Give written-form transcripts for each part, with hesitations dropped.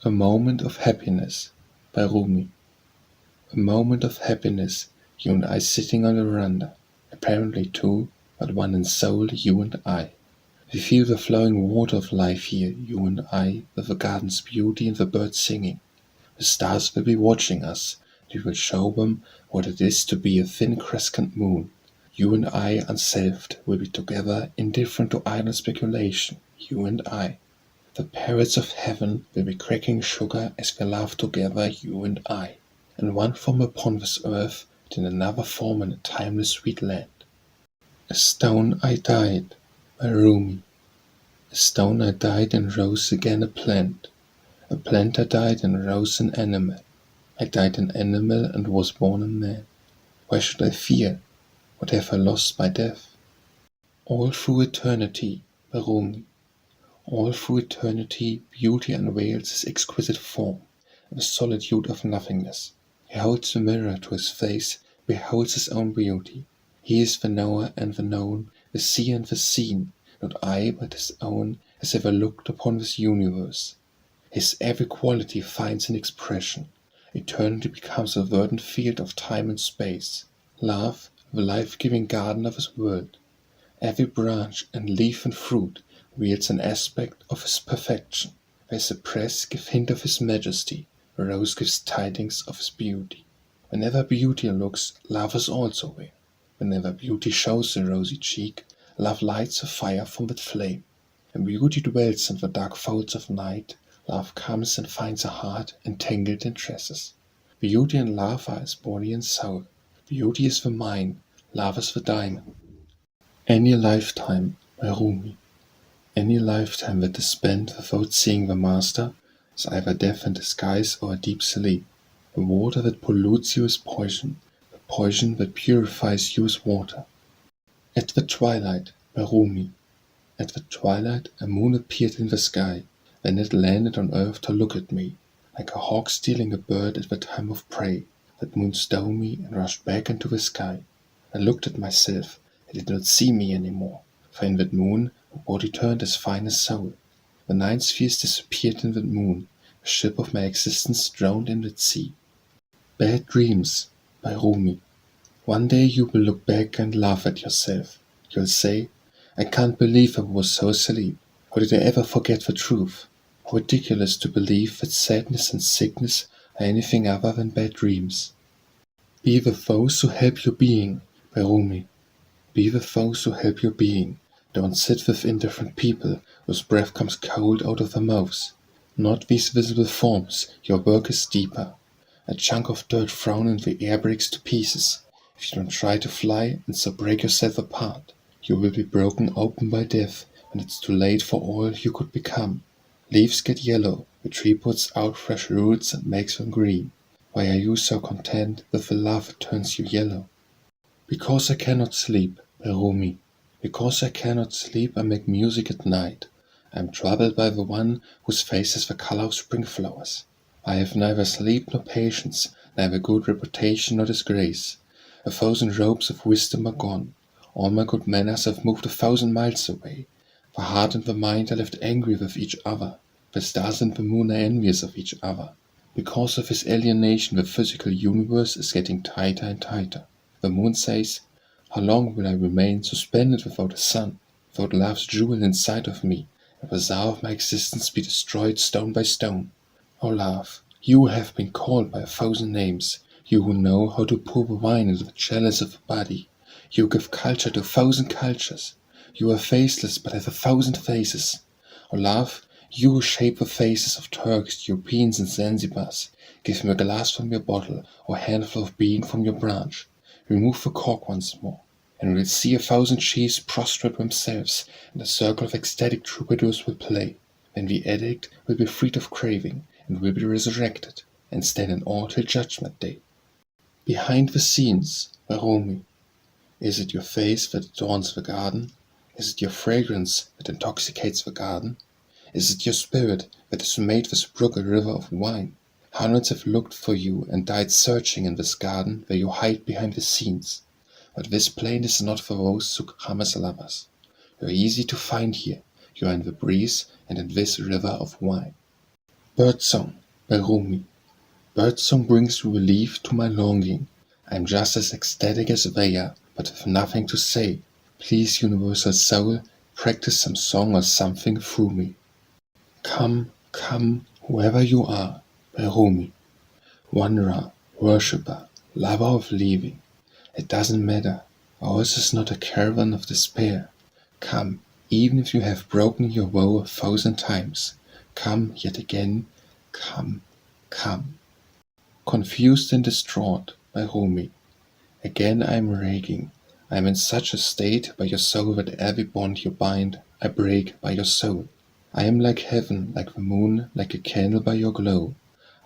A Moment of Happiness by Rumi. A moment of happiness, you and I sitting on the veranda, apparently two, but one in soul, you and I. We feel the flowing water of life here, you and I, with the garden's beauty and the birds singing. The stars will be watching us, and we will show them what it is to be a thin crescent moon. You and I, unselved, will be together, indifferent to idle speculation, you and I. The parrots of heaven will be cracking sugar as we laugh together, you and I. In one form upon this earth, and in another form in a timeless sweet land. A stone I died, by Rumi. A stone I died and rose again a plant. A plant I died and rose an animal. I died an animal and was born a man. Why should I fear? What have I lost by death? All through eternity, by Rumi. All through eternity, beauty unveils his exquisite form, in the solitude of nothingness. He holds the mirror to his face, beholds his own beauty. He is the knower and the known, the seer and the seen. Not I, but his own, has ever looked upon this universe. His every quality finds an expression. Eternity becomes a verdant field of time and space. Love, the life-giving garden of his world. Every branch and leaf and fruit wields an aspect of his perfection. Where cypress give hint of his majesty, a rose gives tidings of his beauty. Whenever beauty looks, love is also there. Whenever beauty shows a rosy cheek, love lights a fire from that flame. When beauty dwells in the dark folds of night, love comes and finds a heart entangled in tresses. Beauty and love are as body and soul. Beauty is the mine, love is the diamond. Any lifetime, by Rumi. Any lifetime that is spent without seeing the Master is either death in disguise or a deep sleep. The water that pollutes you is poison, the poison that purifies you is water. At the twilight, by Rumi. At the twilight a moon appeared in the sky, then it landed on earth to look at me, like a hawk stealing a bird at the time of prey. That moon stole me and rushed back into the sky. I looked at myself, I did not see me anymore, for in that moon a body turned as fine as soul. The nine spheres disappeared in that moon, the ship of my existence drowned in that sea. Bad Dreams, by Rumi. One day you will look back and laugh at yourself. You'll say, I can't believe I was so asleep. How did I ever forget the truth? How ridiculous to believe that sadness and sickness are anything other than bad dreams. Be with those who help your being, by Rumi. Be with those who help your being. Don't sit with indifferent people whose breath comes cold out of their mouths. Not these visible forms, your work is deeper. A chunk of dirt thrown in the air breaks to pieces. If you don't try to fly and so break yourself apart, you will be broken open by death when it's too late for all you could become. Leaves get yellow, the tree puts out fresh roots and makes them green. Why are you so content with the love that turns you yellow? Because I cannot sleep, by Rumi. Because I cannot sleep, I make music at night. I am troubled by the one whose face is the color of spring flowers. I have neither sleep nor patience, neither good reputation nor disgrace. 1,000 robes of wisdom are gone. All my good manners have moved 1,000 miles away. The heart and the mind are left angry with each other. The stars and the moon are envious of each other. Because of his alienation, the physical universe is getting tighter and tighter. The moon says, how long will I remain suspended without a sun, without love's jewel inside of me, and the czar of my existence be destroyed stone by stone? O love, you have been called by 1,000 names, you who know how to pour the wine into the chalice of the body. You give culture to 1,000 cultures. You are faceless but have 1,000 faces. O love, you who shape the faces of Turks, Europeans and Zanzibars, give me a glass from your bottle or a handful of bean from your branch. Remove the cork once more, and we will see 1,000 chiefs prostrate themselves, and a circle of ecstatic troubadours will play. Then the addict will be freed of craving, and will be resurrected, and stand in awe till Judgment Day. Behind the scenes, by Rumi. Is it your face that adorns the garden? Is it your fragrance that intoxicates the garden? Is it your spirit that has made this brook a river of wine? Hundreds have looked for you and died searching in this garden where you hide behind the scenes. But this plain is not for those who come as lovers. You are easy to find here. You are in the breeze and in this river of wine. Birdsong by Rumi. Birdsong brings relief to my longing. I am just as ecstatic as they are, but with nothing to say. Please, universal soul, practice some song or something through me. Come, come, whoever you are, by Rumi. Wanderer, worshipper, lover of leaving. It doesn't matter. Ours is not a caravan of despair. Come, even if you have broken your vow 1,000 times. Come yet again. Come, come. Confused and distraught by Rumi. Again I am raging. I am in such a state by your soul that every bond you bind I break by your soul. I am like heaven, like the moon, like a candle by your glow.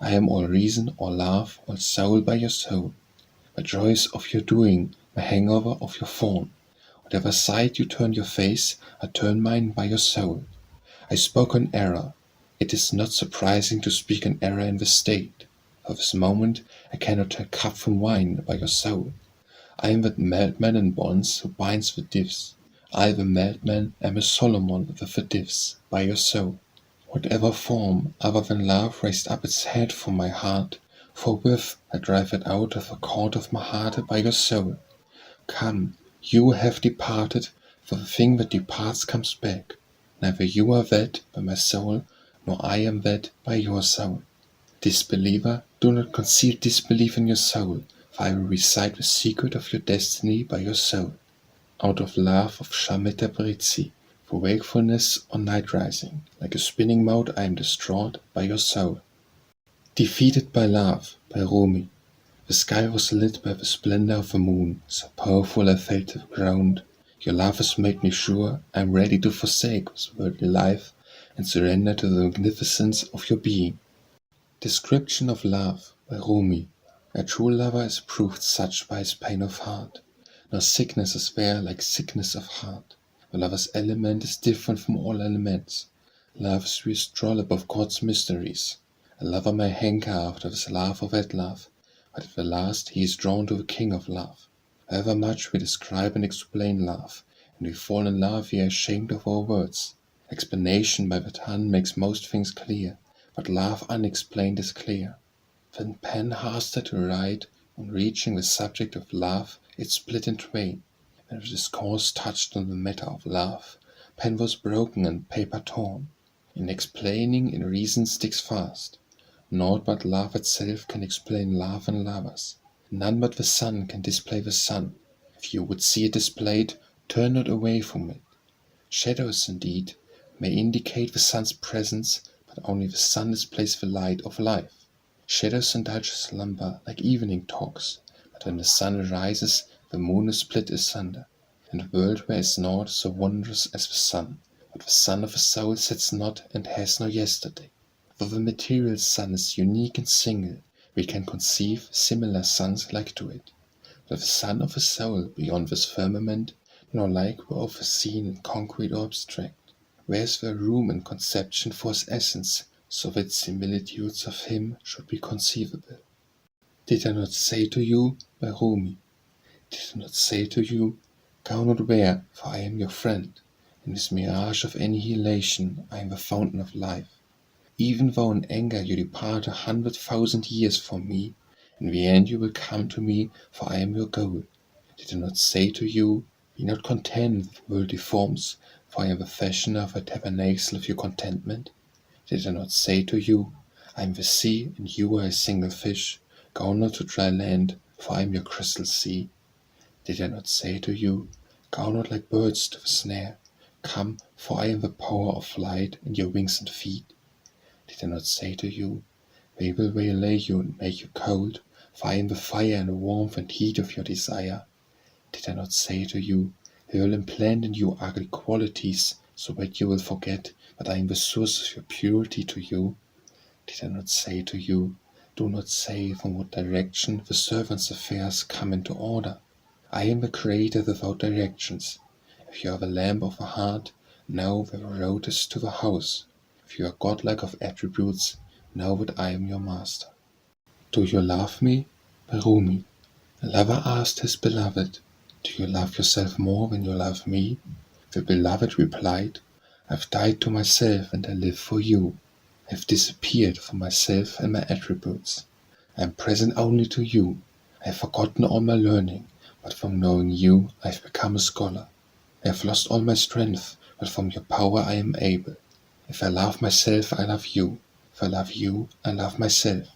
I am all reason, all love, all soul by your soul. The joys of your doing, the hangover of your fawn. Whatever side you turn your face, I turn mine by your soul. I spoke an error. It is not surprising to speak an error in this state. For this moment I cannot tell cup from wine by your soul. I am that madman in bonds who binds the divs. I, the madman, am a Solomon with the divs by your soul. Whatever form other than love raised up its head from my heart, forthwith I drive it out of the court of my heart by your soul. Come, you have departed, for the thing that departs comes back. Neither you are that by my soul, nor I am that by your soul. Disbeliever, do not conceal disbelief in your soul, for I will recite the secret of your destiny by your soul. Out of love of Shamita Britzi, for wakefulness or night rising, like a spinning mote I am distraught by your soul. Defeated by love, by Rumi. The sky was lit by the splendor of the moon, so powerful I felt the ground. Your love has made me sure I am ready to forsake this worldly life and surrender to the magnificence of your being. Description of love by Rumi. A true lover is proved such by his pain of heart. No sickness is there like sickness of heart. The lover's element is different from all elements. Love is we stroll above God's mysteries. A lover may hanker after this love or that love, but at the last he is drawn to the King of love. However much we describe and explain love, and we fall in love we are ashamed of our words. Explanation by the tongue makes most things clear, but love unexplained is clear. When pen hasted to write, on reaching the subject of love, it split in twain. When the discourse touched on the matter of love, pen was broken and paper torn. In explaining, in reason sticks fast. Naught but love itself can explain love and lovers. None but the sun can display the sun. If you would see it displayed, turn not away from it. Shadows, indeed, may indicate the sun's presence, but only the sun displays the light of life. Shadows indulge slumber like evening talks, but when the sun rises, the moon is split asunder, and the world where is naught so wondrous as the sun. But the sun of the soul sets not and has no yesterday. Though the material sun is unique and single, we can conceive similar suns like to it. But the sun of the soul beyond this firmament, nor like were overseen in concrete or abstract. Where is there room in conception for his essence, so that similitudes of him should be conceivable? Did I not say to you, by Rumi, did I not say to you, go not there, for I am your friend. In this mirage of annihilation I am the fountain of life. Even though in anger you depart 100,000 years from me, in the end you will come to me, for I am your goal. Did I not say to you, be not content with worldly forms, for I am the fashioner of a tabernacle of your contentment? Did I not say to you, I am the sea, and you are a single fish, go not to dry land, for I am your crystal sea? Did I not say to you, go not like birds to the snare, come, for I am the power of flight in your wings and feet? Did I not say to you, they will waylay you and make you cold, for I am the fire and the warmth and heat of your desire? Did I not say to you, they will implant in you ugly qualities, so that you will forget that I am the source of your purity to you? Did I not say to you, do not say from what direction the servant's affairs come into order? I am the creator without directions. If you are the lamp of the heart, know where the road is to the house. If you are godlike of attributes, know that I am your master. Do you love me? By Rumi. A lover asked his beloved, do you love yourself more than you love me? The beloved replied, I've died to myself and I live for you. I have disappeared from myself and my attributes. I am present only to you. I have forgotten all my learning, but from knowing you I have become a scholar. I have lost all my strength, but from your power I am able. If I love myself, I love you. If I love you, I love myself.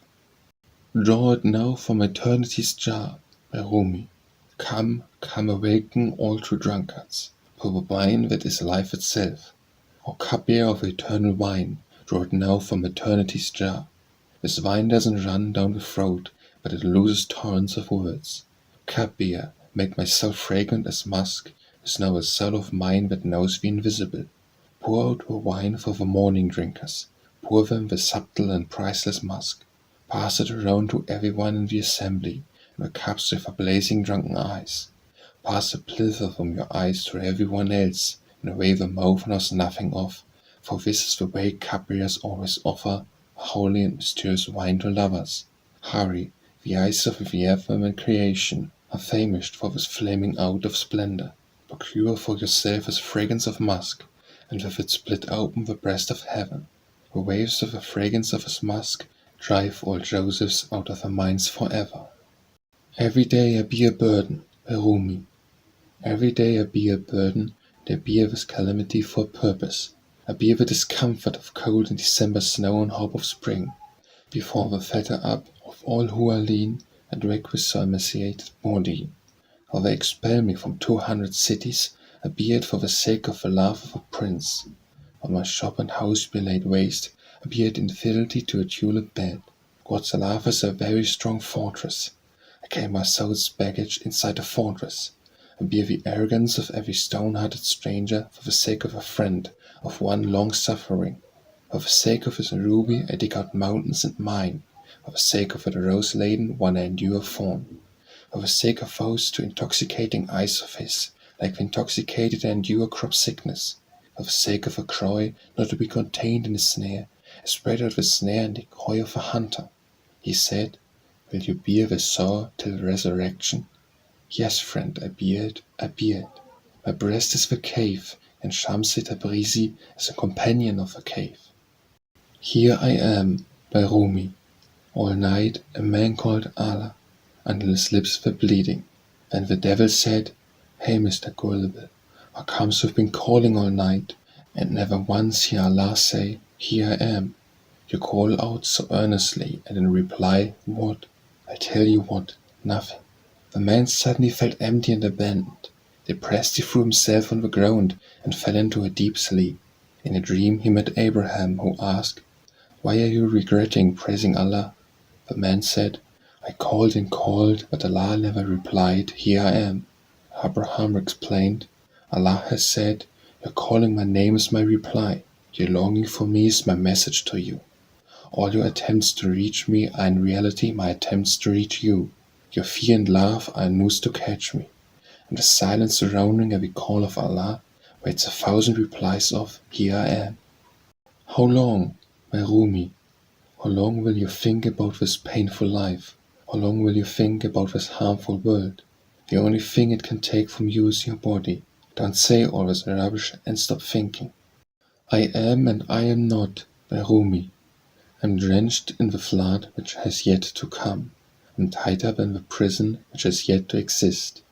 Draw it now from eternity's jar, by Rumi. Come, come, awaken all true drunkards, pour the wine that is life itself. O cupbearer of eternal wine, draw it now from eternity's jar. This wine doesn't run down the throat, but it loses torrents of words. Cupbearer, make my soul fragrant as musk, is now a soul of mine that knows the invisible. Pour out the wine for the morning drinkers, pour them the subtle and priceless musk. Pass it around to everyone in the assembly, in the cups with the blazing drunken eyes. Pass the plither from your eyes to everyone else, in a way the mouth knows nothing of, for this is the way cupbearers always offer a holy and mysterious wine to lovers. Hurry, the eyes of the anthem and creation are famished for this flaming out of splendor. Procure for yourself this fragrance of musk, and with it split open the breast of heaven. The waves of the fragrance of his musk drive all Josephs out of their minds forever. Every day I bear a burden, by Rumi. Every day I bear a burden, and I bear this calamity for a purpose. I bear the discomfort of cold and December snow and hope of spring, before the fetter up of all who are lean and requisite emaciated body. How they expel me from 200 cities, I bear it for the sake of the love of a prince. While my shop and house be laid waste, I bear it infidelity to a tulip bed. God's love is a very strong fortress. I carry my soul's baggage inside the fortress. I bear the arrogance of every stone-hearted stranger for the sake of a friend, of one long-suffering. For the sake of his ruby I dig out mountains and mine. For the sake of the rose-laden one I endure thorn. For the sake of those two intoxicating eyes of his, like the intoxicated I endure crop sickness. For the sake of a crow not to be contained in a snare, I spread out the snare and decoy of a hunter. He said, will you bear the sore till the resurrection? Yes, friend, I bear it, I bear it. My breast is the cave, and Shamsi Tabrizi is a companion of the cave. Here I am, by Rumi. All night a man called Allah, until his lips were bleeding. Then the devil said, Hey, Mr. Gullible, how comes you've been calling all night, and never once hear Allah say, Here I am? You call out so earnestly, and in reply, what? I tell you what, nothing. The man suddenly felt empty and abandoned. Depressed, he threw himself on the ground and fell into a deep sleep. In a dream he met Abraham, who asked, Why are you regretting praising Allah? The man said, I called and called, but Allah never replied, Here I am. Abraham explained, Allah has said, Your calling my name is my reply. Your longing for me is my message to you. All your attempts to reach me are in reality my attempts to reach you. Your fear and love are a noose to catch me. And the silence surrounding every call of Allah waits 1,000 replies of, Here I am. How long, my Rumi? How long will you think about this painful life? How long will you think about this harmful world? The only thing it can take from you is your body. Don't say all this rubbish and stop thinking. I am and I am not, by Rumi. I'm drenched in the flood which has yet to come. I'm tied up in the prison which has yet to exist.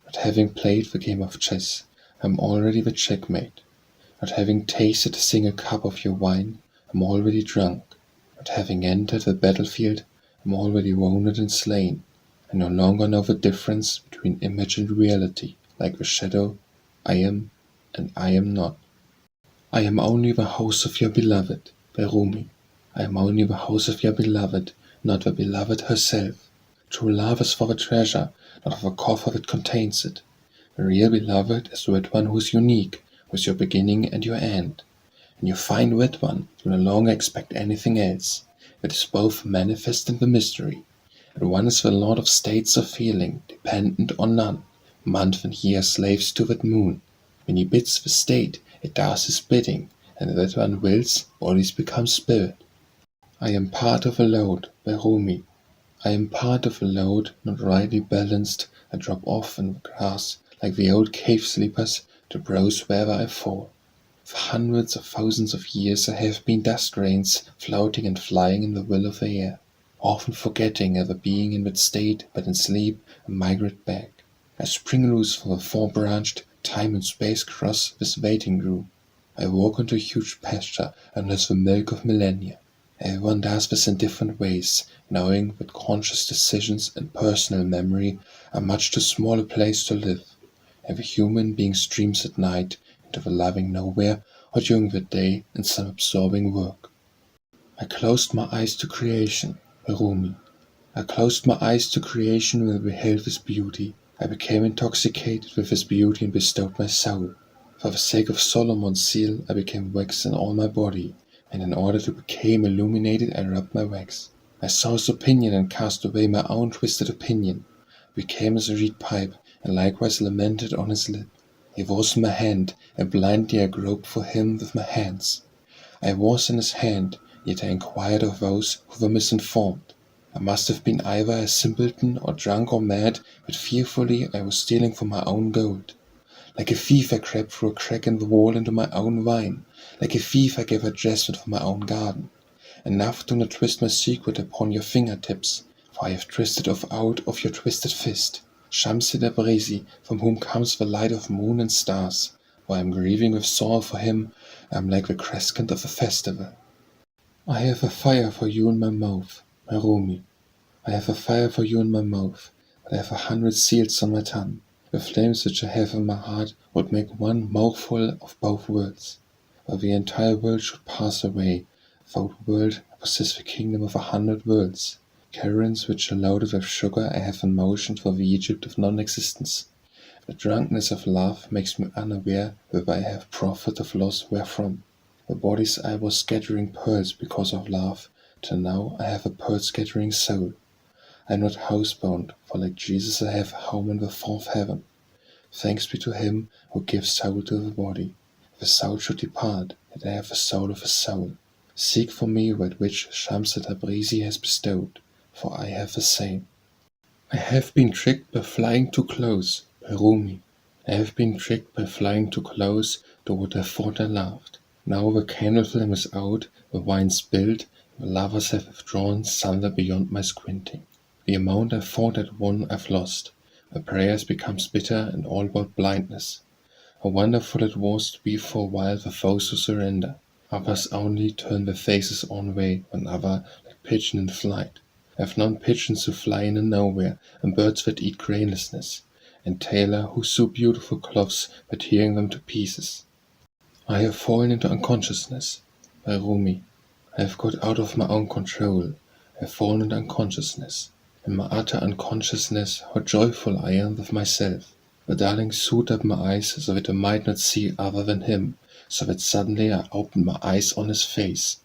Not having played the game of chess, I'm already the checkmate. Not having tasted a single cup of your wine, I'm already drunk. Not having entered the battlefield, I'm already wounded and slain. I no longer know the difference between image and reality, like the shadow, I am and I am not. I am only the house of your beloved, by Rumi. I am only the house of your beloved, not the beloved herself. True love is for the treasure, not for the coffer that contains it. The real beloved is that one who is unique, with your beginning and your end. When you find that one, you no longer expect anything else. It is both manifest and the mystery. And one is the lord of states of feeling, dependent on none. Month and year slaves to that moon. When he bids the state, it does his bidding, and that one wills, bodies become spirit. I am part of a load, by Rumi. I am part of a load, not rightly balanced. I drop off in the grass, like the old cave sleepers, to browse wherever I fall. For hundreds of thousands of years I have been dust grains floating and flying in the will of the air, often forgetting ever being in that state, but in sleep I migrate back. I spring loose from the four-branched time and space cross this waiting room. I walk into a huge pasture and the milk of millennia. Everyone does this in different ways, knowing that conscious decisions and personal memory are much too small a place to live. Every human being streams at night into the loving nowhere or during the day in some absorbing work. I closed my eyes to creation, Rumi. I closed my eyes to creation when I beheld this beauty. I became intoxicated with this beauty and bestowed my soul. For the sake of Solomon's seal, I became wax in all my body, and in order to become illuminated, I rubbed my wax. I saw his opinion and cast away my own twisted opinion, became as a reed pipe, and likewise lamented on his lip. He was in my hand, and blindly I groped for him with my hands. I was in his hand, yet I inquired of those who were misinformed. I must have been either a simpleton or drunk or mad, but fearfully I was stealing for my own gold. Like a thief I crept through a crack in the wall into my own vine. Like a thief I gave adjustment for my own garden. And now do not twist my secret upon your fingertips, for I have twisted off out of your twisted fist. Shamsi Tabrizi, from whom comes the light of moon and stars. While I am grieving with sorrow for him, I am like the crescent of a festival. I have a fire for you in my mouth, my Rumi. I have a fire for you in my mouth, but I have 100 seals on my tongue. The flames which I have in my heart would make one mouthful of both worlds. While the entire world should pass away, without world I possess the kingdom of 100 worlds. Caverns which are loaded with sugar I have in motion for the Egypt of non-existence. The drunkenness of love makes me unaware whether I have profit of loss wherefrom. The bodies I was scattering pearls because of love, till now I have a pearl-scattering soul. I am not housebound, for like Jesus I have a home in the fourth heaven. Thanks be to him who gives soul to the body. If the soul should depart, yet I have the soul of a soul. Seek for me that which Shams Tabrizi has bestowed, for I have the same. I have been tricked by flying too close, by Rumi. I have been tricked by flying too close to what I thought I loved. Now the candle flame is out, the wine spilled, the lovers have withdrawn somewhere beyond my squinting. The amount I thought I'd won I've lost. My prayers becomes bitter and all about blindness. How wonderful it was to be for a while the those who surrender. Others only turn their faces one way, another like pigeon in flight. I've known pigeons who fly in and nowhere, and birds that eat grainlessness, and tailor who sew beautiful cloths by tearing them to pieces. I have fallen into unconsciousness, by Rumi. I have got out of my own control. I have fallen into unconsciousness. In my utter unconsciousness, how joyful I am with myself. The darling sewed up my eyes so that I might not see other than him, so that suddenly I opened my eyes on his face.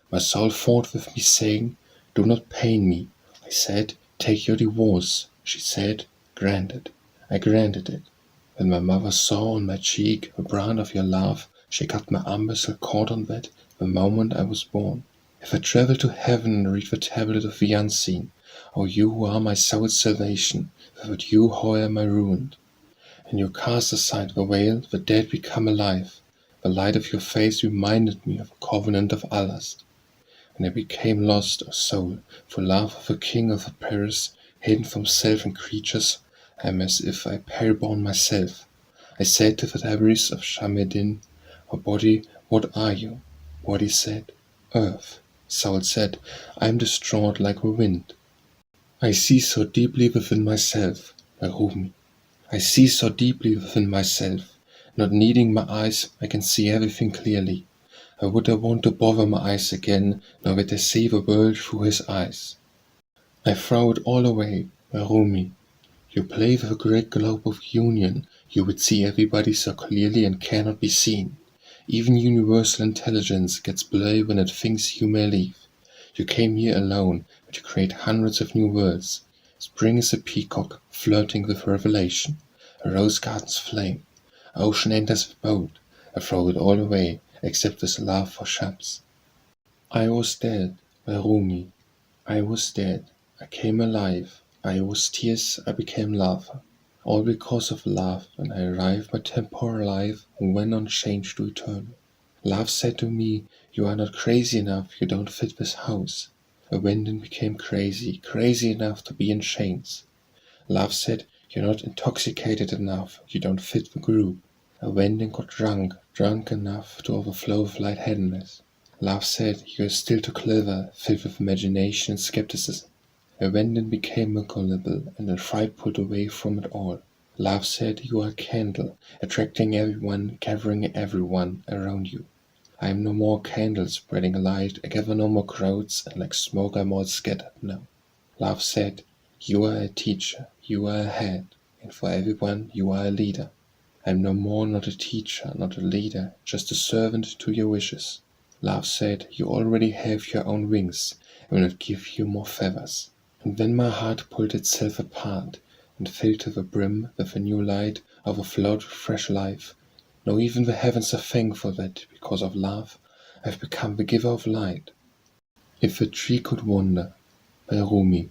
My soul fought with me, saying, "Do not pain me." I said, "Take your divorce." She said, "Granted." I granted it. When my mother saw on my cheek the brand of your love, she cut my umbilical cord on that the moment I was born. If I travel to heaven and read the tablet of the unseen, O you who are my soul's salvation, without you how am I ruined? And you cast aside the veil, the dead become alive. The light of your face reminded me of a covenant of Allah's. And I became lost, O soul, for love of a king of the Paris, hidden from self and creatures. I am as if I periborn myself. I said to the Tabriz of Shameddin, O body, what are you? Body said, Earth. Soul said, I am distraught like the wind. I see so deeply within myself, my Rumi. I see so deeply within myself. Not needing my eyes, I can see everything clearly. I would not want to bother my eyes again, nor that I see the world through his eyes. I throw it all away, my Rumi. You play with a great globe of union, you would see everybody so clearly and cannot be seen. Even universal intelligence gets blurry when it thinks you may leave. You came here alone, but you create hundreds of new worlds. Spring is a peacock flirting with revelation. A rose garden's flame. Ocean enters the boat. I throw it all away, except this love for Shams. I was dead, by Rumi. I was dead. I came alive. I was tears, I became lava. All because of love, and I arrived my temporal life and went on change to eternal. Love said to me, "You are not crazy enough, you don't fit this house." I went and became crazy, crazy enough to be in chains. Love said, "You're not intoxicated enough, you don't fit the group." I went and got drunk, drunk enough to overflow with lightheadedness. Love said, "You're still too clever, filled with imagination and skepticism." I went and became gullible, and then fright pulled away from it all. Love said, "You are a candle, attracting everyone, gathering everyone around you." I am no more candle spreading light, I gather no more crowds, and like smoke I'm all scattered now. Love said, "You are a teacher, you are a head, and for everyone you are a leader." I am no more not a teacher, not a leader, just a servant to your wishes. Love said, "You already have your own wings, I will not give you more feathers." And then my heart pulled itself apart, and filled to the brim with a new light, overflowed with fresh life. Now even the heavens are thankful that, because of love, I have become the giver of light. If a tree could wander, by Rumi.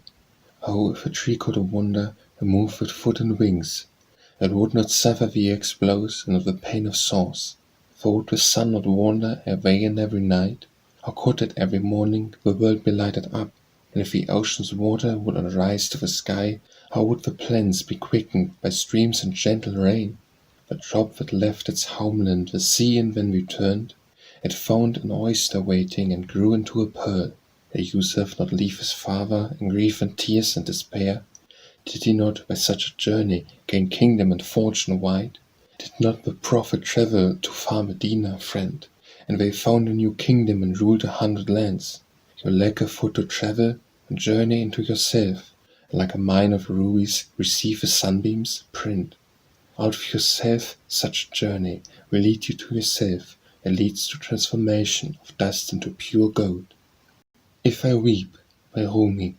Oh, if a tree could wander and move with foot and wings, it would not suffer the explosion of the pain of source. For would the sun not wander away in every night? How could it every morning the world be lighted up? And if the ocean's water would not rise to the sky, how would the plants be quickened by streams and gentle rain? The drop that left its homeland, the sea, and then returned, it found an oyster waiting and grew into a pearl. Did Yusuf not leave his father in grief and tears and despair? Did he not by such a journey gain kingdom and fortune wide? Did not the prophet travel to far Medina, friend, and they found a new kingdom and ruled 100 lands? You lack a foot to travel, and journey into yourself, and like a mine of rubies receive the sunbeams, print. Out of yourself such a journey will lead you to yourself, it leads to transformation of dust into pure gold. If I weep, by Rumi.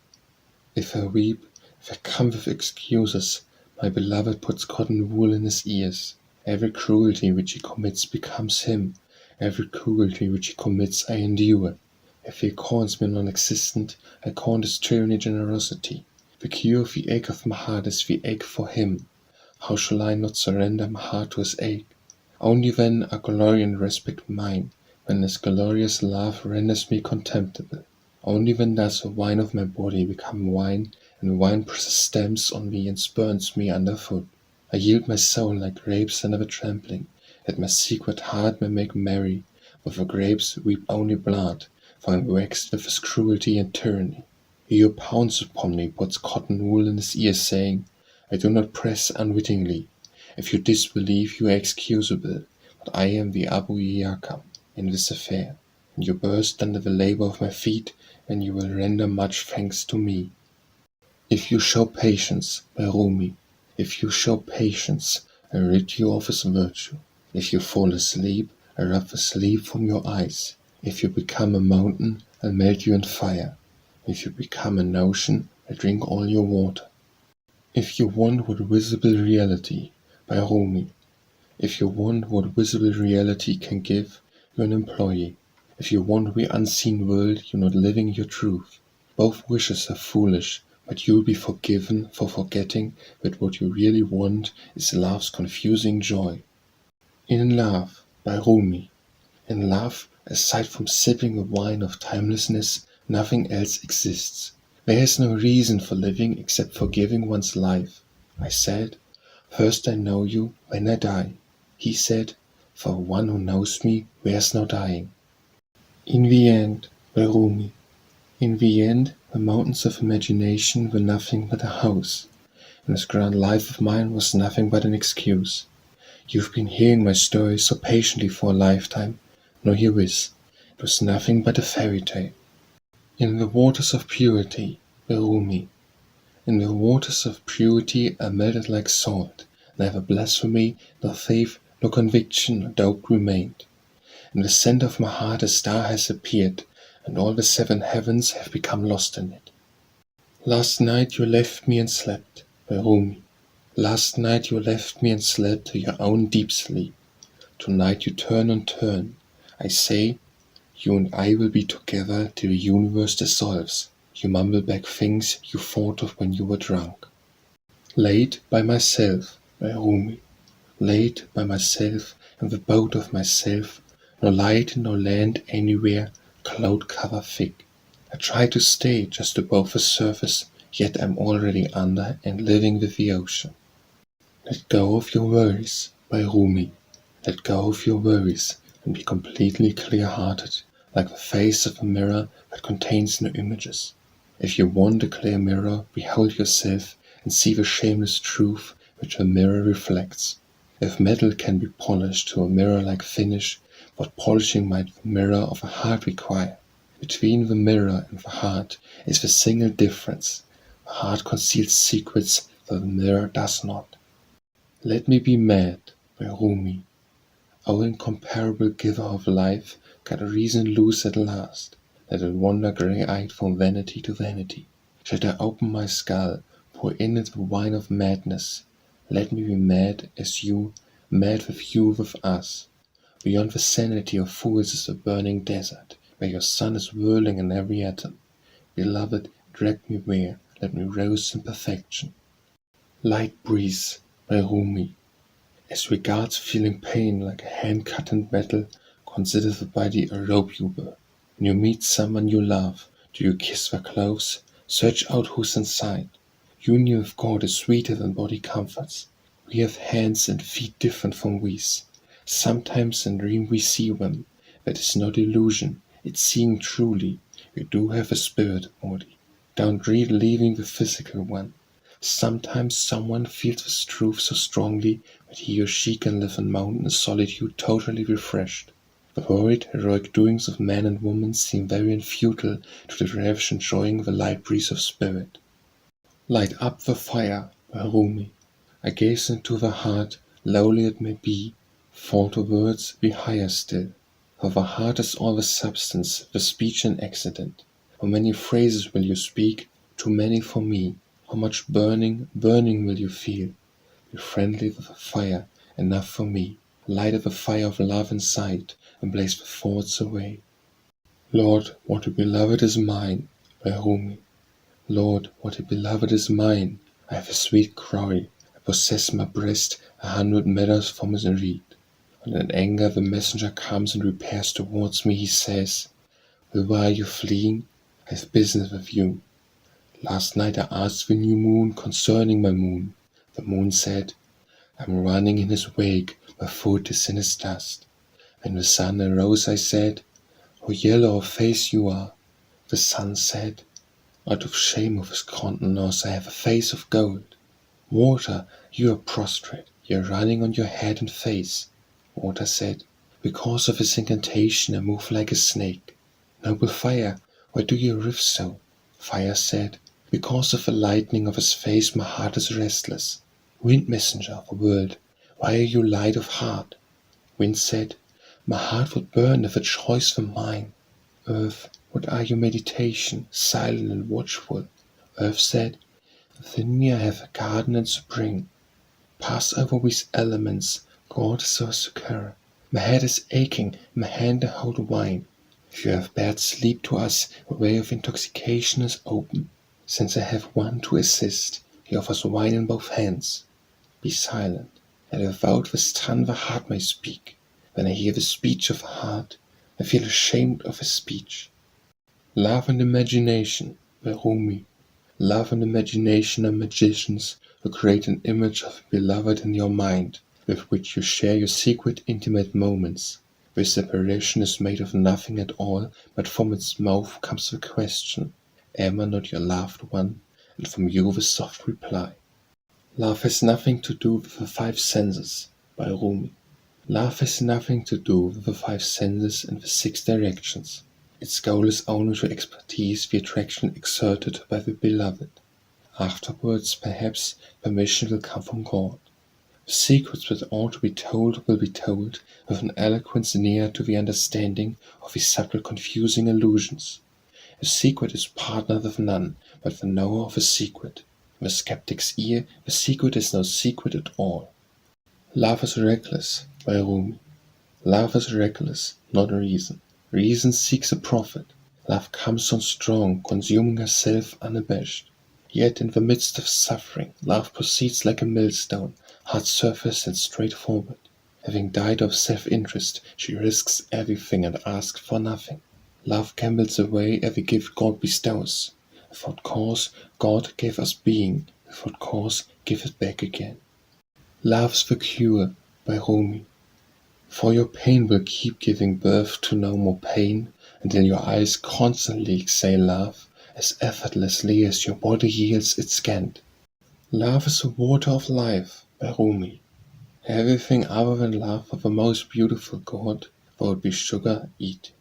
If I weep, if I come with excuses, my beloved puts cotton wool in his ears. Every cruelty which he commits becomes him. Every cruelty which he commits I endure. If he calls me non-existent, I call his tyranny generosity. The cure of the ache of my heart is the ache for him. How shall I not surrender my heart to his ache? Only then are glory and respect mine, when his glorious love renders me contemptible. Only when does the wine of my body become wine, and wine presses stamps on me and spurns me underfoot. I yield my soul like grapes under the trampling, that my secret heart may make merry, but the grapes weep only blood, for I am vexed with his cruelty and tyranny. He who pounds upon me puts cotton wool in his ears, saying, "I do not press unwittingly. If you disbelieve, you are excusable, but I am the Abu Yakam in this affair, and you burst under the labor of my feet, and you will render much thanks to me." If you show patience, by Rumi, if you show patience, I rid you of his virtue. If you fall asleep, I rub the sleep from your eyes. If you become a mountain, I'll melt you in fire. If you become an ocean, I drink all your water. If you want what visible reality, by Rumi, if you want what visible reality can give, you're an employee. If you want the unseen world, you're not living your truth. Both wishes are foolish, but you'll be forgiven for forgetting that what you really want is love's confusing joy. In Love, by Rumi. In love, aside from sipping the wine of timelessness, nothing else exists. There is no reason for living except for giving one's life. I said, "First I know you, when I die." He said, "For one who knows me, there's no dying." In the end, by Rumi. In the end, the mountains of imagination were nothing but a house, and this grand life of mine was nothing but an excuse. You've been hearing my story so patiently for a lifetime. Now here is, it was nothing but a fairy tale. In the waters of purity, by Rumi. In the waters of purity I melted like salt. Neither blasphemy, nor faith, nor conviction, nor doubt remained. In the centre of my heart a star has appeared, and all the 7 heavens have become lost in it. Last night you left me and slept, by Rumi. Last night you left me and slept to your own deep sleep. Tonight you turn and turn. I say, you and I will be together till the universe dissolves. You mumble back things you thought of when you were drunk. Late by myself, by Rumi. Late by myself in the boat of myself, no light, no land anywhere, cloud cover thick. I try to stay just above the surface, yet I'm already under and living with the ocean. Let go of your worries, by Rumi. Let go of your worries and be completely clear-hearted, like the face of a mirror that contains no images. If you want a clear mirror, behold yourself and see the shameless truth which the mirror reflects. If metal can be polished to a mirror-like finish, what polishing might the mirror of a heart require? Between the mirror and the heart is the single difference. The heart conceals secrets that the mirror does not. Let me be mad, by Rumi. Our incomparable giver of life cut reason loose at last. Let it wander grey-eyed from vanity to vanity. Should I open my skull, pour in it the wine of madness? Let me be mad as you, mad with you, with us. Beyond the sanity of fools is the burning desert, where your sun is whirling in every atom. Beloved, drag me there, let me roast in perfection. Light breeze, by Rumi. As regards feeling pain like a hand cut in battle, consider the body a rope you wear. When you meet someone you love, do you kiss their clothes? Search out who's inside. Union with God is sweeter than body comforts. We have hands and feet different from these. Sometimes in dream we see them. That is not illusion, it's seeing truly. You do have a spirit, Morty. Don't dread leaving the physical one. Sometimes someone feels this truth so strongly that he or she can live in mountainous solitude totally refreshed. The horrid, heroic doings of man and woman seem very futile to the ravish enjoying the light breeze of spirit. Light up the fire, by Rumi. I gaze into the heart, lowly it may be, fall to words, be higher still. For the heart is all the substance, the speech an accident. How many phrases will you speak? Too many for me. How much burning, burning will you feel? Be friendly with the fire, enough for me. Light the fire of love inside, and blaze the thoughts away. Lord, what a beloved is mine, by Rumi. Lord, what a beloved is mine. I have a sweet cry. I possess my breast 100 meters from his reed. And in anger the messenger comes and repairs towards me. He says, why are you fleeing? I have business with you. Last night I asked the new moon concerning my moon. The moon said, I'm running in his wake, my foot is in his dust. When the sun arose I said, how yellow of face you are. The sun said, out of shame of his countenance I have a face of gold. Water, you are prostrate, you are running on your head and face. Water said, because of his incantation I move like a snake. Noble fire, why do you rift so? Fire said, because of the lightning of his face my heart is restless. Wind messenger of the world, why are you light of heart? Wind said, my heart would burn if a choice were mine. Earth, what are your meditation, silent and watchful? Earth said, within me I have a garden and spring. Pass over these elements, God is so secure. My head is aching, my hand I hold wine. If you have bad sleep to us, the way of intoxication is open. Since I have one to assist, he offers wine in both hands. Be silent, and without this tongue the heart may speak. When I hear the speech of a heart, I feel ashamed of his speech. Love and imagination, by Rumi. Love and imagination are magicians who create an image of a beloved in your mind, with which you share your secret intimate moments. This apparition is made of nothing at all, but from its mouth comes the question, am I not your loved one? And from you the soft reply. Love has nothing to do with the five senses, by Rumi. Love has nothing to do with the five senses and the 6 directions. Its goal is only to expertise the attraction exerted by the beloved. Afterwards, perhaps, permission will come from God. The secrets that ought to be told will be told with an eloquence near to the understanding of these subtle confusing illusions. A secret is partnered with none but the knower of a secret. In the skeptic's ear, the secret is no secret at all. Love is reckless, by Rumi. Love is reckless, not reason. Reason seeks a profit. Love comes on strong, consuming herself unabashed. Yet in the midst of suffering, love proceeds like a millstone, hard surfaced and straightforward. Having died of self-interest, she risks everything and asks for nothing. Love gambles away every gift God bestows. Without cause, God gave us being. Without cause, give it back again. Love's the cure, by Rumi. For your pain will keep giving birth to no more pain, until your eyes constantly exhale love, as effortlessly as your body yields its scant. Love is the water of life, by Rumi. Everything other than love of the most beautiful God, though it be sugar, eat.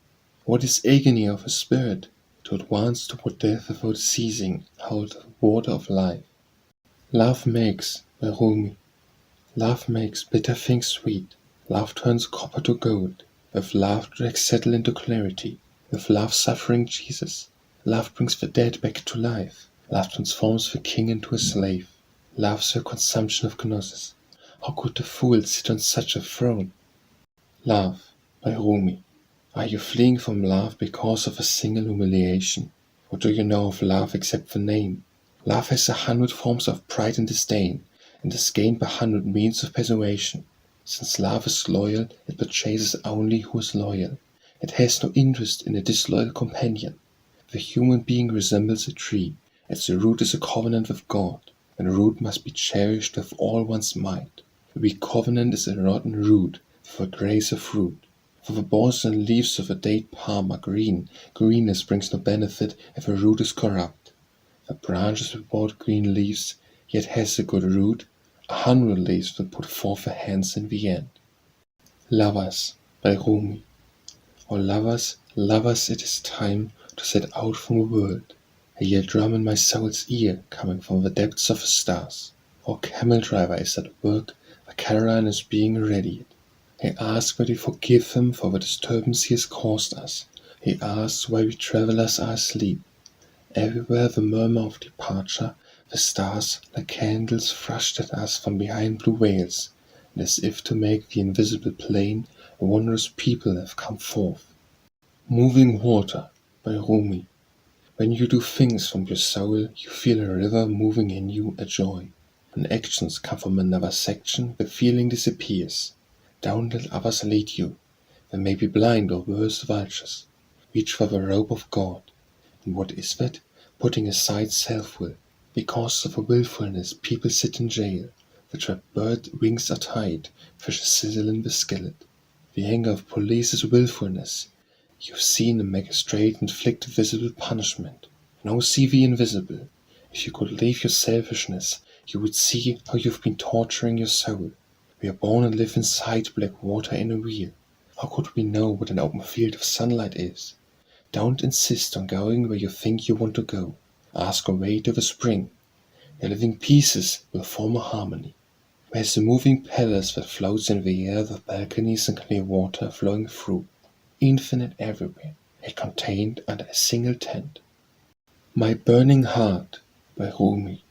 What is agony of a spirit? To advance toward death without ceasing, hold the water of life. Love makes, by Rumi. Love makes bitter things sweet. Love turns copper to gold. With love drags settle into clarity. With love suffering Jesus. Love brings the dead back to life. Love transforms the king into a slave. Love's the consumption of gnosis. How could the fool sit on such a throne? Love, by Rumi. Are you fleeing from love because of a single humiliation? What do you know of love except the name? Love has 100 forms of pride and disdain, and is gained by 100 means of persuasion. Since love is loyal, it purchases only who is loyal. It has no interest in a disloyal companion. The human being resembles a tree. Its root is a covenant with God, and a root must be cherished with all one's might. A weak covenant is a rotten root, for grace of fruit. For the balls and leaves of a date palm are green. Greenness brings no benefit if a root is corrupt. The branches without green leaves, yet has a good root. 100 leaves will put forth their hands in the end. Lovers, by Rumi. O lovers, lovers, it is time to set out from the world. I hear a drum in my soul's ear, coming from the depths of the stars. Our camel driver is at work, the caravan is being readied. He asks why we forgive him for the disturbance he has caused us. He asks why we travelers are asleep. Everywhere the murmur of departure, the stars, like candles, thrust at us from behind blue veils, and as if to make the invisible plain, a wondrous people have come forth. Moving water, by Rumi. When you do things from your soul, you feel a river moving in you, a joy. When actions come from another section, the feeling disappears. Don't let others lead you. They may be blind or worse vultures. Reach for the rope of God. And what is that? Putting aside self-will. Because of a willfulness, people sit in jail. The trapped bird wings are tied, fishes sizzle in the skillet. The anger of police is willfulness. You've seen a magistrate inflict visible punishment. Now see the invisible. If you could leave your selfishness, you would see how you've been torturing your soul. We are born and live inside black water in a wheel. How could we know what an open field of sunlight is? Don't insist on going where you think you want to go. Ask a way to the spring. Your living pieces will form a harmony. There's a moving palace that floats in the air with balconies and clear water flowing through. Infinite everywhere, yet contained under a single tent. My burning heart, by Rumi.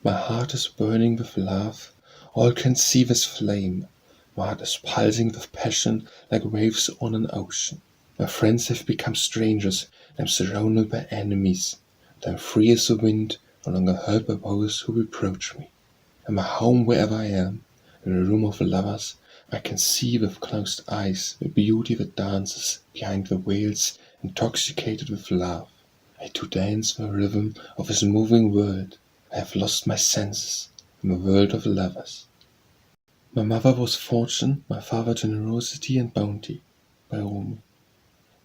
My heart is burning with love. All can see this flame. My heart is pulsing with passion like waves on an ocean. My friends have become strangers, and I'm surrounded by enemies. And I'm free as the wind, no longer hurt by those who reproach me. I'm at home wherever I am, in a room of lovers. I can see with closed eyes the beauty that dances behind the veils, intoxicated with love. I too dance the rhythm of this moving world. I have lost my senses in the world of lovers. My mother was fortune, my father generosity and bounty, by Rumi.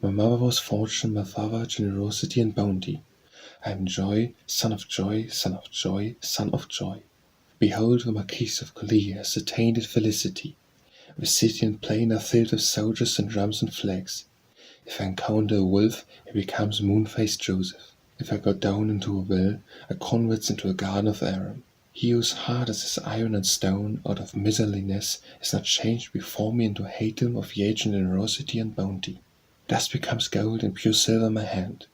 My mother was fortune, my father generosity and bounty. I am joy, son of joy, son of joy, son of joy. Behold, the Marquis of Collier has attained felicity. The city and plain are filled with soldiers and drums and flags. If I encounter a wolf, he becomes moon-faced Joseph. If I go down into a well, I converts into a garden of Aram. He whose heart is as iron and stone, out of miserliness, is not changed before me into a hatem of yage and generosity and bounty. Dust becomes gold and pure silver in my hand.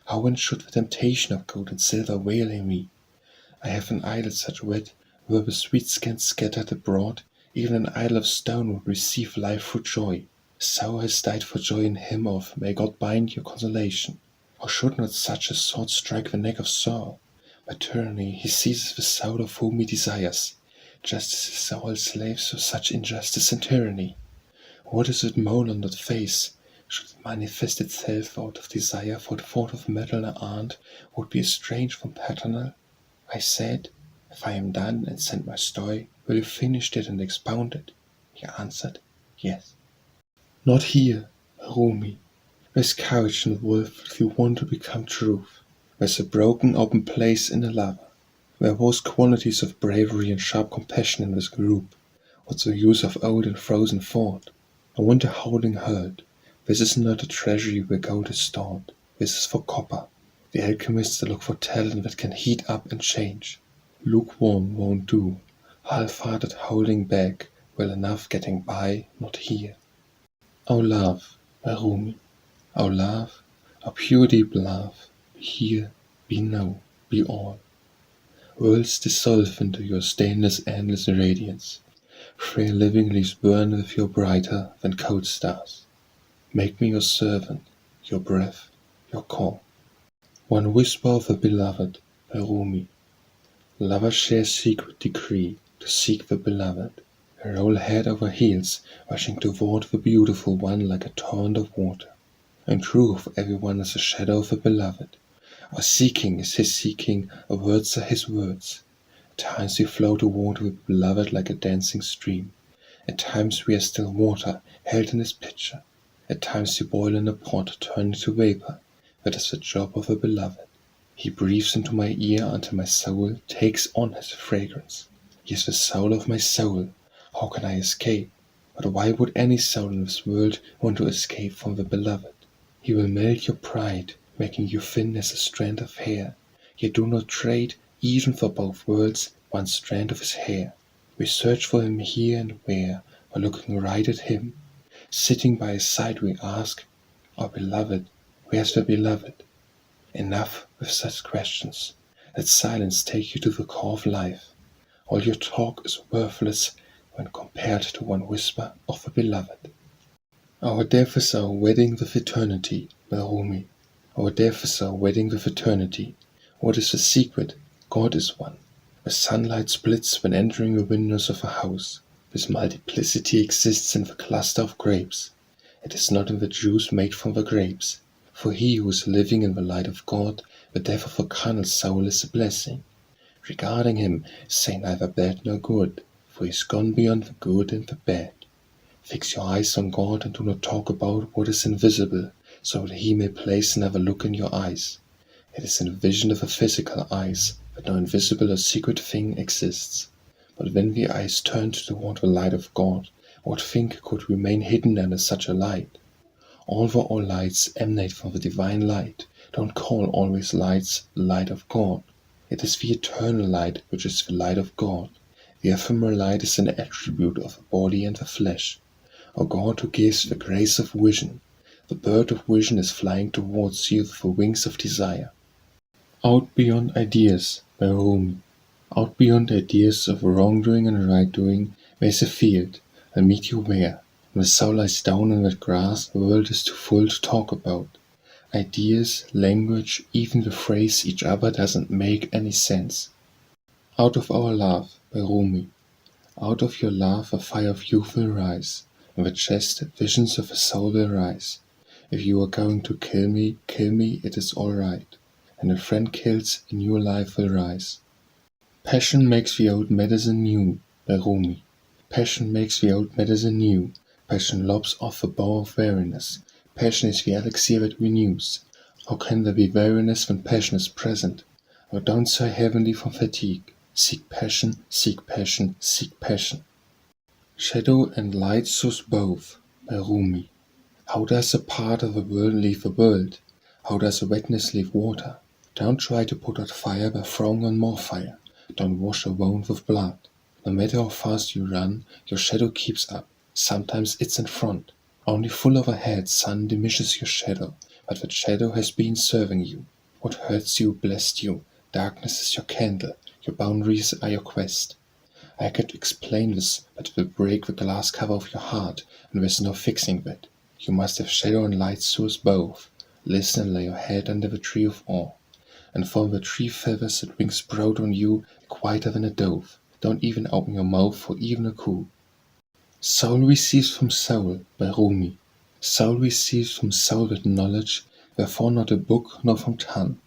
How then should the temptation of gold and silver wail in me? I have an idol such wet, were the sweet scent scattered abroad, even an idol of stone would receive life through joy. So has died for joy in him of, may God bind your consolation. Or should not such a sword strike the neck of Saul? By tyranny he seizes the soul of whom he desires. Justice is all slaves of such injustice and tyranny. What does it mole on that face? Should it manifest itself out of desire for the thought of maternal aunt would be estranged from paternal? I said, if I am done and sent my story, will you finish it and expound it? He answered, yes. Not here, Rumi. There's courage in the wolf if you want to become truth. There's a broken open place in the lover. There was qualities of bravery and sharp compassion in this group. What's the use of old and frozen thought? I want a howling herd. This is not a treasury where gold is stored. This is for copper. The alchemists look for talent that can heat up and change. Lukewarm won't do. Half-hearted holding back, well enough getting by, not here. O love, by Rumi. O love, O pure deep love, be here, be now, be all. Worlds dissolve into your stainless endless radiance. Frail living leaves burn with your brighter than cold stars. Make me your servant, your breath, your call. One whisper of the beloved, by Rumi. Lovers share secret decree to seek the beloved. They roll head over heels, rushing toward the beautiful one like a torrent of water. In truth, everyone is a shadow of the beloved. Our seeking is his seeking, our words are his words. At times we flow toward the beloved like a dancing stream. At times we are still water, held in his pitcher. At times we boil in a pot, turning to vapor. That is the job of the beloved. He breathes into my ear until my soul takes on his fragrance. He is the soul of my soul. How can I escape? But why would any soul in this world want to escape from the beloved? He will melt your pride, making you thin as a strand of hair. Yet do not trade, even for both worlds, one strand of his hair. We search for him here and where, while looking right at him. Sitting by his side we ask, our beloved, where's the beloved? Enough with such questions. Let silence take you to the core of life. All your talk is worthless when compared to one whisper of the beloved. Our death is our wedding with eternity, by Rumi. Our death is our wedding with eternity. What is the secret? God is one. The sunlight splits when entering the windows of a house. This multiplicity exists in the cluster of grapes. It is not in the juice made from the grapes. For he who is living in the light of God, the death of a carnal soul is a blessing. Regarding him, say neither bad nor good, for he is gone beyond the good and the bad. Fix your eyes on God and do not talk about what is invisible, so that he may place another look in your eyes. It is in the vision of the physical eyes that no invisible or secret thing exists. But when the eyes turn toward the light of God, what thing could remain hidden under such a light? All lights emanate from the divine light. Don't call all these lights the light of God. It is the eternal light which is the light of God. The ephemeral light is an attribute of the body and the flesh. O God who gives the grace of vision, the bird of vision is flying towards you with the wings of desire. Out beyond ideas, by Rumi. Out beyond ideas of wrongdoing and right-doing, there's a field. I'll meet you there. When the soul lies down in that grass, the world is too full to talk about. Ideas, language, even the phrase each other doesn't make any sense. Out of our love, by Rumi. Out of your love a fire of youth will rise. In the chest visions of a soul will rise. If you are going to kill me, it is all right. And a friend kills, a new life will rise. Passion makes the old medicine new, by Rumi. Passion makes the old medicine new. Passion lops off the bow of weariness. Passion is the elixir that renews. How can there be weariness when passion is present? Oh, don't sigh heavenly from fatigue. Seek passion, seek passion, seek passion. Shadow and light source both, by Rumi. How does a part of the world leave the world? How does a wetness leave water? Don't try to put out fire by throwing on more fire. Don't wash a wound with blood. No matter how fast you run, your shadow keeps up. Sometimes it's in front. Only full overhead sun diminishes your shadow, but that shadow has been serving you. What hurts you blessed you. Darkness is your candle. Your boundaries are your quest. I could explain this, but it will break the glass cover of your heart, and there's no fixing that. You must have shadow and light source both. Listen and lay your head under the tree of awe. And from the tree feathers that wings sprout on you, quieter than a dove. Don't even open your mouth for even a coo. Soul receives from soul, by Rumi. Soul receives from soul with knowledge, wherefore not a book nor from tongue.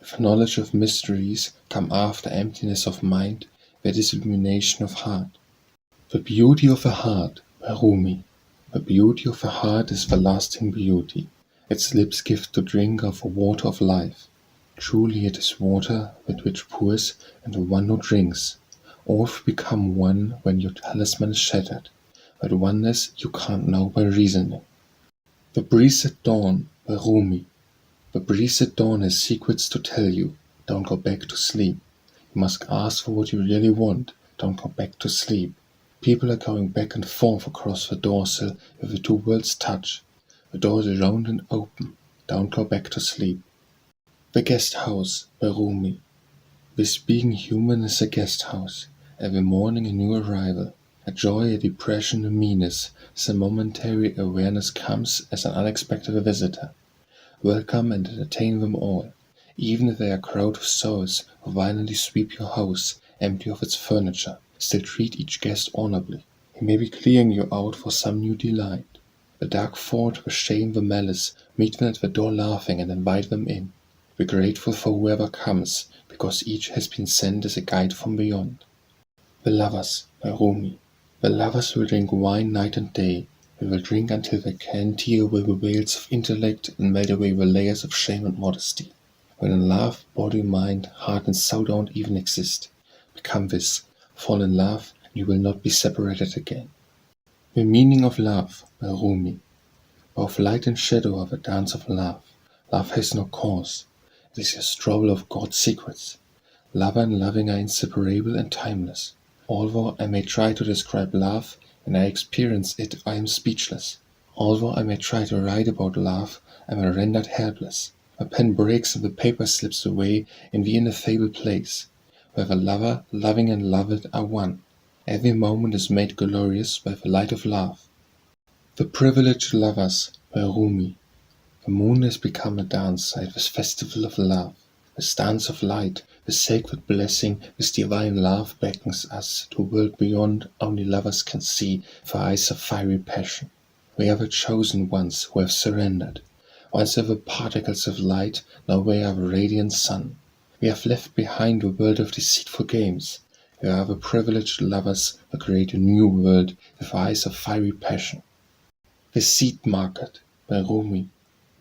With knowledge of mysteries come after emptiness of mind, where is illumination of heart. The beauty of a heart, by Rumi. The beauty of a heart is the lasting beauty. Its lips give to drink of the water of life. Truly it is water with which pours, and the one who drinks. All become one when your talisman is shattered, but oneness you can't know by reasoning. The breeze at dawn, by Rumi. The breeze at dawn has secrets to tell you. Don't go back to sleep. You must ask for what you really want. Don't go back to sleep. People are going back and forth across the doorsill where the two worlds touch. The door is round and open. Don't go back to sleep. The Guest House, by Rumi. This being human is a guest house. Every morning a new arrival. A joy, a depression, a meanness. Some momentary awareness comes as an unexpected visitor. Welcome and entertain them all. Even if they are a crowd of souls who violently sweep your house, empty of its furniture, still treat each guest honorably. He may be clearing you out for some new delight. The dark thought, the shame, the malice, meet them at the door laughing and invite them in. Be grateful for whoever comes, because each has been sent as a guide from beyond. The Lovers, by Rumi. The lovers will drink wine night and day. They will drink until they can't deal with the veils of intellect and melt away the layers of shame and modesty. When in love, body, mind, heart and soul don't even exist. Become this, fall in love, and you will not be separated again. The meaning of love, by Rumi. Both light and shadow are the dance of love. Love has no cause. It is a stroll of God's secrets. Lover and loving are inseparable and timeless. Although I may try to describe love, when I experience it I am speechless. Although I may try to write about love, I am rendered helpless. My pen breaks and the paper slips away in the ineffable place, where the lover, loving and loved are one. Every moment is made glorious by the light of love. The Privileged Lovers, by Rumi. The moon has become a dance at this festival of love. This dance of light, this sacred blessing, this divine love beckons us to a world beyond only lovers can see for eyes of fiery passion. We are the chosen ones who have surrendered. Once there were particles of light, now we are the radiant sun. We have left behind the world of deceitful games. We are the privileged lovers who create a new world with eyes of fiery passion. The Seed Market, by Rumi.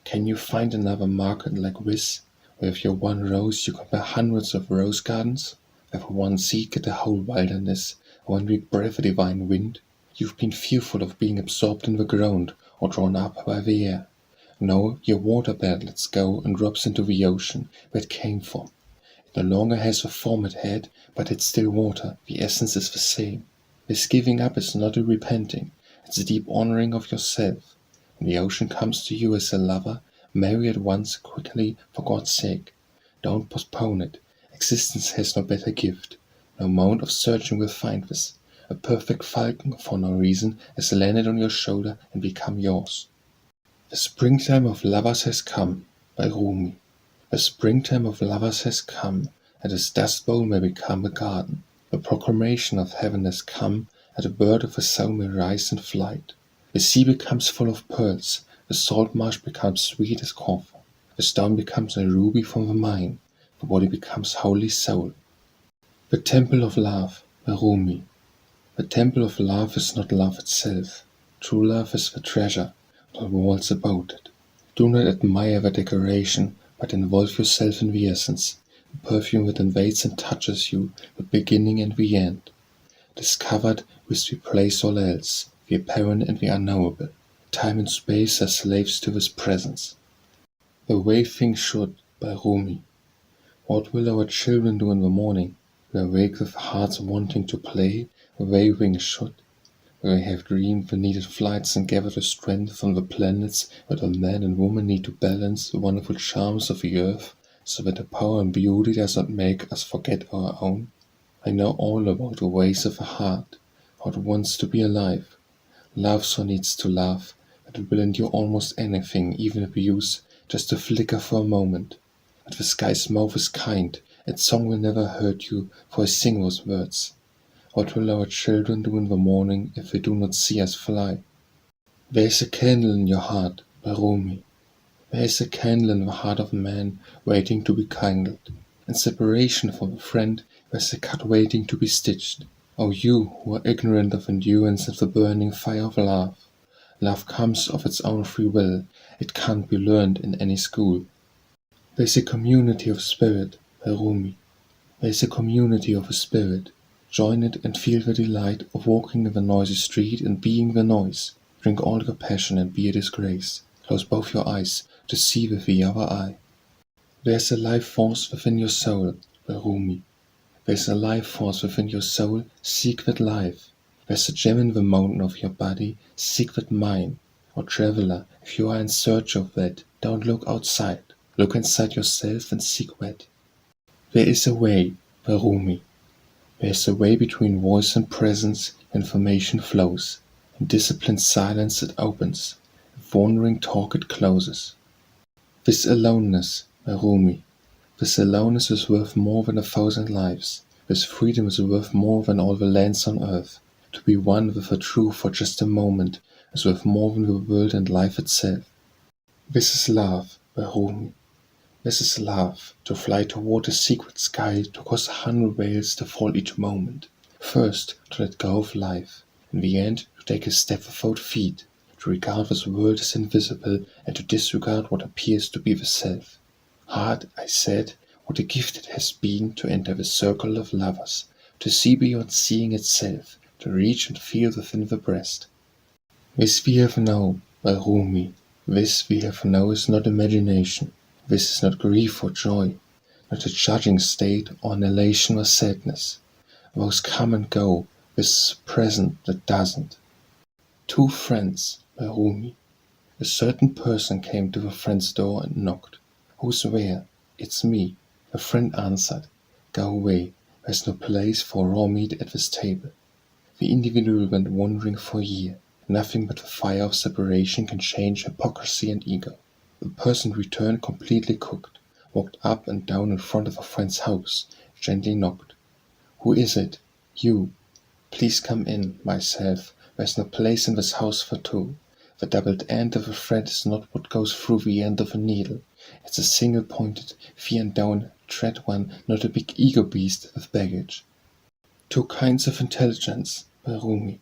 Can you find another market like this? With your one rose you compare hundreds of rose gardens? With one seed get a whole wilderness, one big breath of divine wind? You've been fearful of being absorbed in the ground or drawn up by the air. No, your waterbed lets go and drops into the ocean where it came from. It no longer has the form it had, but it's still water, the essence is the same. This giving up is not a repenting, it's a deep honoring of yourself. When the ocean comes to you as a lover, marry at once quickly for God's sake. Don't postpone it. Existence has no better gift. No amount of searching will find this. A perfect falcon for no reason has landed on your shoulder and become yours. The springtime of lovers has come, by Rumi. The springtime of lovers has come, and his dust bowl may become a garden. The proclamation of heaven has come, and a bird of a soul may rise in flight. The sea becomes full of pearls, the salt marsh becomes sweet as camphor. The stone becomes a ruby from the mine, the body becomes holy soul. The Temple of Love, by Rumi. The temple of love is not love itself. True love is the treasure, not walls about it. Do not admire the decoration, but involve yourself in the essence, the perfume that invades and touches you, the beginning and the end. Discovered, which we place all else, the apparent and the unknowable. Time and space are slaves to this presence. The way things should, by Rumi. What will our children do in the morning? Will they wake with hearts wanting to play, the way things should? Will they have dreamed the needed flights and gather the strength from the planets that all man and woman need to balance the wonderful charms of the earth, so that the power and beauty does not make us forget our own? I know all about the ways of the heart, how it wants to be alive. Love so needs to love, that it will endure almost anything, even abuse, just to flicker for a moment. But the sky's mouth is kind, its song will never hurt you, for I sing those words. What will our children do in the morning if they do not see us fly? There is a candle in your heart, by Rumi. There is a candle in the heart of man waiting to be kindled. In separation from a friend, there is a cut waiting to be stitched. O you who are ignorant of endurance and the burning fire of love. Love comes of its own free will. It can't be learned in any school. There is a community of spirit, by Rumi. There is a community of a spirit. Join it and feel the delight of walking in the noisy street and being the noise. Drink all your passion and be a disgrace. Close both your eyes to see with the other eye. There is a life force within your soul, by Rumi. There is a life force within your soul, seek that life. There is a gem in the mountain of your body, seek that mine. O traveler, if you are in search of that, don't look outside. Look inside yourself and seek that. There is a way, by Rumi. There is a way between voice and presence, information flows. In disciplined silence it opens, in wandering talk it closes. This aloneness, by Rumi. This aloneness is worth more than 1,000 lives. This freedom is worth more than all the lands on earth. To be one with the truth for just a moment is worth more than the world and life itself. This is love, by Rumi. This is love, to fly toward a secret sky, to cause 100 whales to fall each moment. First, to let go of life. In the end, to take a step without feet, to regard this world as invisible and to disregard what appears to be the self. Heart, I said, what a gift it has been to enter the circle of lovers, to see beyond seeing itself, to reach and feel within the breast. This we have now, by Rumi. This we have now is not imagination. This is not grief or joy, not a judging state or an elation or sadness. Those come and go, this is present that doesn't. Two friends, by Rumi. A certain person came to the friend's door and knocked. Who's there? It's me. The friend answered. Go away, there's no place for raw meat at this table. The individual went wandering for a year. Nothing but the fire of separation can change hypocrisy and ego. The person returned completely cooked, walked up and down in front of a friend's house, gently knocked. Who is it? You. Please come in, myself. There's no place in this house for two. The doubled end of a thread is not what goes through the end of a needle. It's a single-pointed, fear-and-down thread one, not a big ego beast with baggage. Two kinds of intelligence, by Rumi.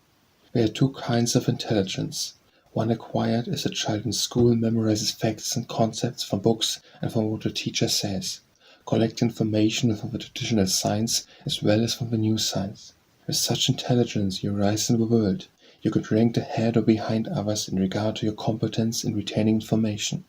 There are two kinds of intelligence. One acquired as a child in school memorizes facts and concepts from books and from what the teacher says. Collect information from the traditional science as well as from the new science. With such intelligence you rise in the world. You could rank ahead or behind others in regard to your competence in retaining information.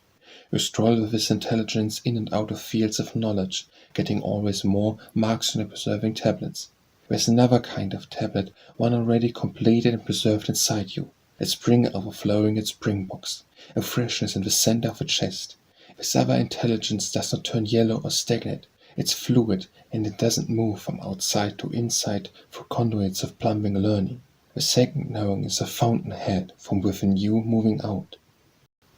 You stroll with this intelligence in and out of fields of knowledge, getting always more marks on your preserving tablets. There's another kind of tablet, one already completed and preserved inside you. A spring overflowing its spring box, a freshness in the center of a chest. This other intelligence does not turn yellow or stagnate. It's fluid, and it doesn't move from outside to inside through conduits of plumbing learning. The second knowing is a fountainhead from within you moving out.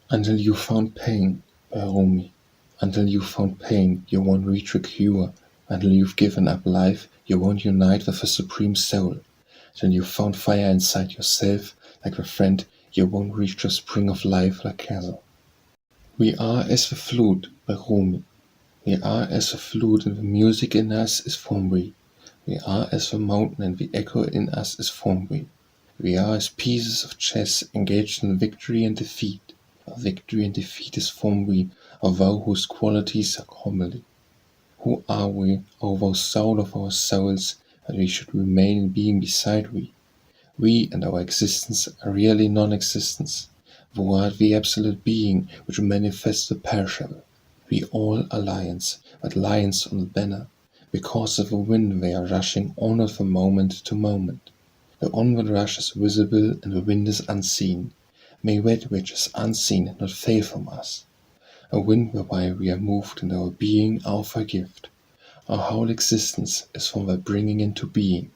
Until you found pain, by Rumi. Until you found pain, you won't reach a cure. Until you've given up life, you won't unite with the Supreme Soul. Until you've found fire inside yourself, like a friend, you won't reach the spring of life like Hazel. We are as the flute, by Rumi. We are as the flute, and the music in us is form we. We are as the mountain, and the echo in us is form we. We are as pieces of chess engaged in victory and defeat. Our victory and defeat is form we, of thou whose qualities are comely. Who are we, O thou soul of our souls, that we should remain in being beside we? We and our existence are really non-existence. Thou art the absolute being which manifests the perishable. We all are lions, but lions on the banner. Because of the wind they are rushing onward from moment to moment. The onward rush is visible and the wind is unseen. May that which is unseen not fail from us. A wind whereby we are moved and our being our gift. Our whole existence is from their bringing into being.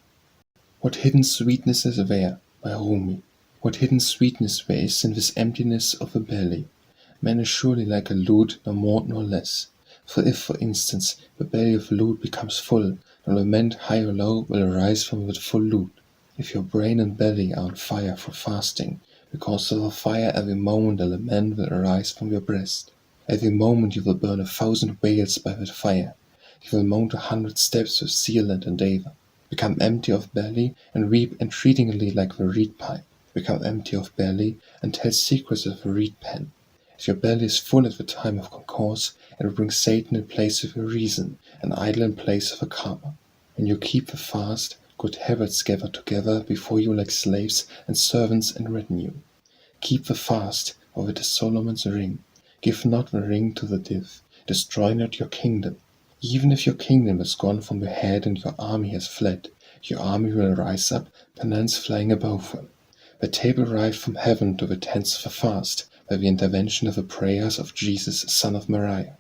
What hidden sweetness is there, by Rumi. What hidden sweetness there is in this emptiness of the belly. Man is surely like a lute, no more nor less. For if, for instance, the belly of a lute becomes full, and lament high or low will arise from with full lute. If your brain and belly are on fire for fasting, because of the fire every moment a lament will arise from your breast. Every moment you will burn 1,000 whales by that fire. You will mount 100 steps with zeal and endeavor. Become empty of belly and weep entreatingly like the reed pipe. Become empty of belly and tell secrets of the reed pen. If your belly is full at the time of concourse, it will bring Satan in place of your reason, and idol in place of a karma. When you keep the fast, good habits gather together before you like slaves and servants in retinue. Keep the fast, for it is Solomon's ring. Give not the ring to the div. Destroy not your kingdom. Even if your kingdom is gone from your head and your army has fled, your army will rise up, pennons flying above them. The table arrived from heaven to the tents of the fast by the intervention of the prayers of Jesus, son of Mariah.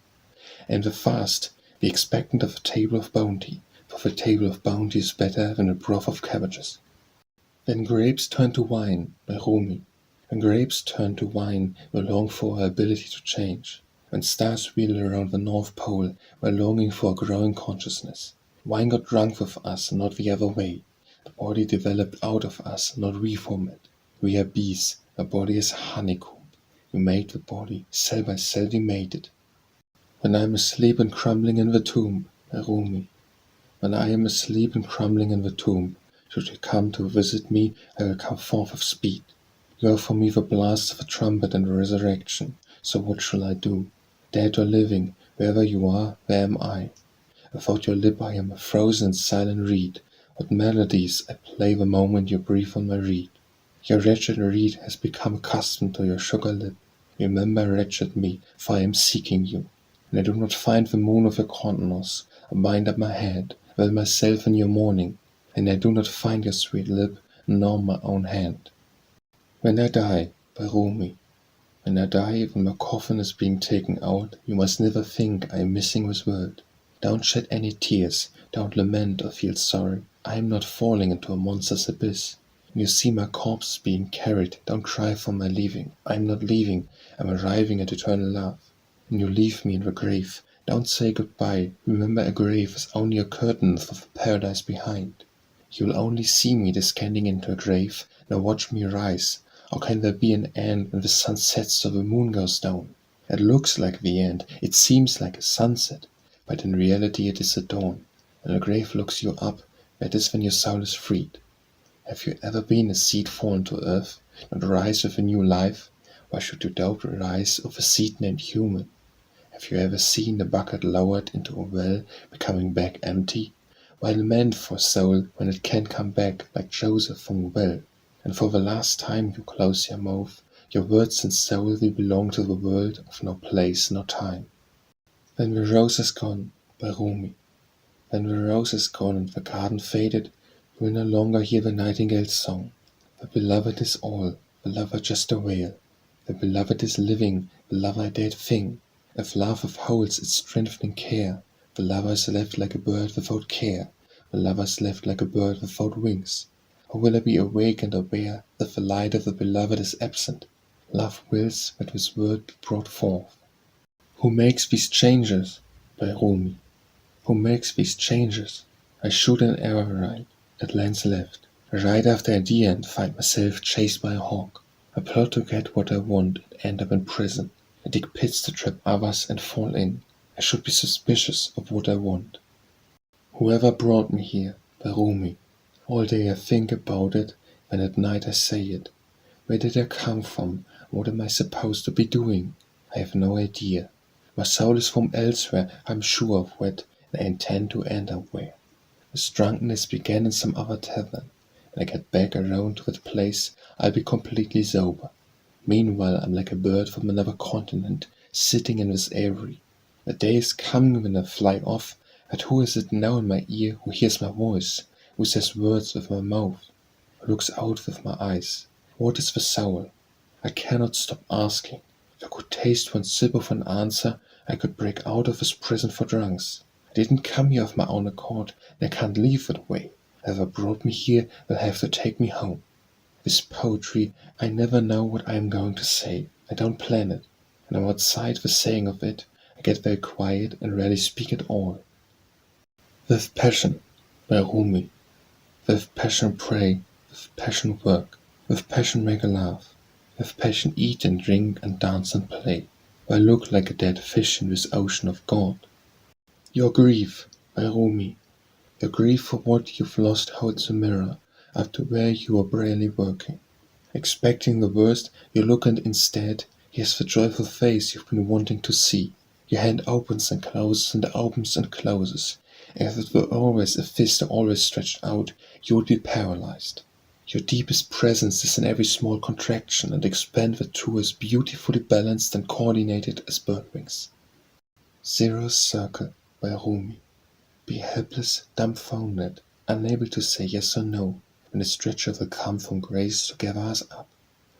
And the fast, be expectant of the table of bounty, for the table of bounty is better than the broth of cabbages. Then grapes turn to wine, by Rumi. When grapes turn to wine, we long for our ability to change. When stars wheel around the North Pole, we're longing for a growing consciousness. Wine got drunk with us, not the other way. The body developed out of us, not we from it. We are bees, the body is honeycomb. We made the body, cell by cell we made it. When I am asleep and crumbling in the tomb, by Rumi. When I am asleep and crumbling in the tomb, should you come to visit me, I will come forth with speed. You are for me the blast of a trumpet and the resurrection. So what shall I do? Dead or living, wherever you are, there am I. Without your lip I am a frozen and silent reed. What melodies I play the moment you breathe on my reed. Your wretched reed has become accustomed to your sugar lip. Remember wretched me, for I am seeking you. And I do not find the moon of your countenance. I bind up my head, veil myself in your mourning, and I do not find your sweet lip, nor my own hand. When I die, by Rumi. When I die, when my coffin is being taken out, you must never think I am missing this world. Don't shed any tears, don't lament or feel sorry. I am not falling into a monster's abyss. When you see my corpse being carried, don't cry for my leaving. I am not leaving, I am arriving at eternal love. When you leave me in the grave, don't say goodbye. Remember, a grave is only a curtain of the paradise behind. You will only see me descending into a grave, now watch me rise. How can there be an end when the sun sets or the moon goes down? It looks like the end, it seems like a sunset, but in reality it is a dawn. When the grave looks you up, that is when your soul is freed. Have you ever been a seed fallen to earth, not rise with a new life? Why should you doubt the rise of a seed named human? Have you ever seen the bucket lowered into a well, becoming back empty? Why lament for soul when it can come back like Joseph from a well? And for the last time you close your mouth, your words and soul will belong to the world of no place, no time. When the rose is gone, by Rumi. When the rose is gone and the garden faded, you will no longer hear the nightingale's song. The beloved is all, the lover just a veil. The beloved is living, the lover a dead thing. If love withholds its strengthening care, the lover is left like a bird without care. The lover is left like a bird without wings. Or will I be awake and aware that the light of the beloved is absent? Love wills that this word be brought forth. Who makes these changes? By Rumi. Who makes these changes? I shoot an arrow right, it lands left. I ride after a deer and find myself chased by a hawk. I plot to get what I want and end up in prison. I dig pits to trap others and fall in. I should be suspicious of what I want. Whoever brought me here, by Rumi. All day I think about it, and at night I say it. Where did I come from? What am I supposed to be doing? I have no idea. My soul is from elsewhere, I'm sure of that, and I intend to enter where. This drunkenness began in some other tavern. When I get back around to that place, I'll be completely sober. Meanwhile, I'm like a bird from another continent, sitting in this aviary. The day is coming when I fly off, but who is it now in my ear who hears my voice, who says words with my mouth, who looks out with my eyes? What is the soul? I cannot stop asking. If I could taste one sip of an answer, I could break out of this prison for drunks. I didn't come here of my own accord, and I can't leave that way. Whoever brought me here will have to take me home. This poetry, I never know what I am going to say. I don't plan it. When I'm outside the saying of it, I get very quiet and rarely speak at all. With passion, by Rumi. With passion pray, with passion work, with passion make a laugh, with passion eat and drink and dance and play. Why look like a dead fish in this ocean of God? Your grief, by Rumi. Your grief for what you've lost holds a mirror up to where you are bravely working. Expecting the worst, you look and instead, here's the joyful face you've been wanting to see. Your hand opens and closes and opens and closes. If it were always a fist always stretched out, you would be paralyzed. Your deepest presence is in every small contraction, and expand the two as beautifully balanced and coordinated as bird wings. Zero Circle by Rumi. Be helpless, dumbfounded, unable to say yes or no, when a stretcher will come from grace to gather us up.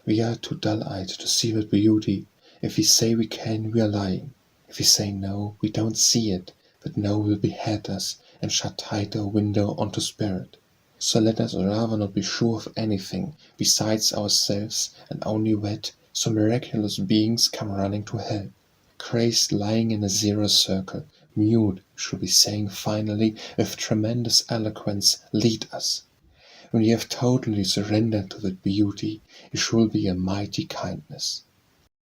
We are too dull-eyed to see the beauty. If we say we can, we are lying. If we say no, we don't see it, but no will behead us and shut tight our window onto spirit. So let us rather not be sure of anything besides ourselves, and only wait so miraculous beings come running to help. Crazed lying in a zero circle, mute, should be saying finally with tremendous eloquence, lead us. When you have totally surrendered to that beauty, it should be a mighty kindness.